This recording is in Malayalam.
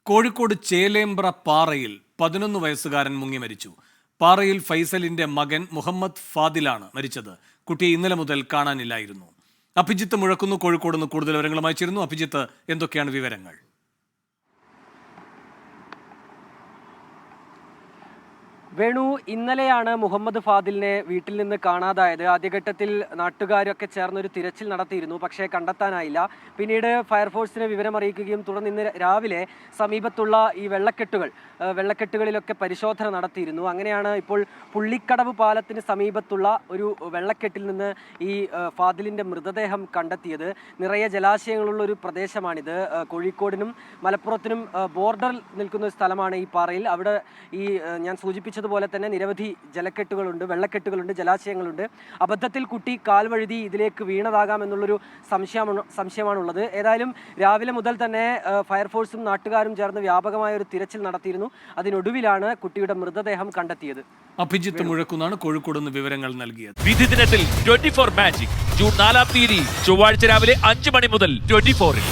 കോഴിക്കോട് ചേലേമ്പ്ര പാറയിൽ 11 വയസ്സുകാരൻ മുങ്ങി മരിച്ചു. പാറയിൽ ഫൈസലിന്റെ മകൻ മുഹമ്മദ് ഫാദിലാണ് മരിച്ചത്. കുട്ടിയെ ഇന്നലെ മുതൽ കാണാനില്ലായിരുന്നു. അഭിജിത്ത് മുഴക്കുന്നു കോഴിക്കോട് നിന്ന് കൂടുതൽ വിവരങ്ങളുമായി ചേരുന്നു. അഭിജിത്ത്, എന്തൊക്കെയാണ് വിവരങ്ങൾ? വേണു, ഇന്നലെയാണ് മുഹമ്മദ് ഫാദിലിനെ വീട്ടിൽ നിന്ന് കാണാതായത്. ആദ്യഘട്ടത്തിൽ നാട്ടുകാരൊക്കെ ചേർന്നൊരു തിരച്ചിൽ നടത്തിയിരുന്നു, പക്ഷേ കണ്ടെത്താനായില്ല. പിന്നീട് ഫയർഫോഴ്സിനെ വിവരം അറിയിക്കുകയും തുടർന്ന് ഇന്ന് രാവിലെ സമീപത്തുള്ള ഈ വെള്ളക്കെട്ടുകളിലൊക്കെ പരിശോധന നടത്തിയിരുന്നു. അങ്ങനെയാണ് ഇപ്പോൾ പുള്ളിക്കടവ് പാലത്തിന് സമീപത്തുള്ള ഒരു വെള്ളക്കെട്ടിൽ നിന്ന് ഈ ഫാദിലിൻ്റെ മൃതദേഹം കണ്ടെത്തിയത്. നിറയെ ജലാശയങ്ങളുള്ള ഒരു പ്രദേശമാണിത്. കോഴിക്കോടിനും മലപ്പുറത്തിനും ബോർഡറിൽ നിൽക്കുന്ന ഒരു സ്ഥലമാണ് ഈ പാറയിൽ. അവിടെ ഈ ഞാൻ സൂചിപ്പിച്ചതുപോലെ തന്നെ നിരവധി ജലക്കെട്ടുകളുണ്ട്, വെള്ളക്കെട്ടുകളുണ്ട്, ജലാശയങ്ങളുണ്ട്. അബദ്ധത്തിൽ കുട്ടി കാൽവഴുതി ഇതിലേക്ക് വീണതാകാം എന്നുള്ളൊരു സംശയമാണുള്ളത്. ഏതായാലും രാവിലെ മുതൽ തന്നെ ഫയർഫോഴ്സും നാട്ടുകാരും ചേർന്ന് വ്യാപകമായ ഒരു തിരച്ചിൽ നടത്തിയിരുന്നു. അതിനൊടുവിലാണ് കുട്ടിയുടെ മൃതദേഹം കണ്ടെത്തിയത്. അഭിജിത്ത് മുഴക്കുന്നാണ് കോഴിക്കോട് നിന്ന് വിവരങ്ങൾ നൽകിയത്. വിധി ദിനത്തിൽ 24 മാജിക് ജൂൺ 4 ചൊവ്വാഴ്ച രാവിലെ 5 മണി മുതൽ 24-ൽ.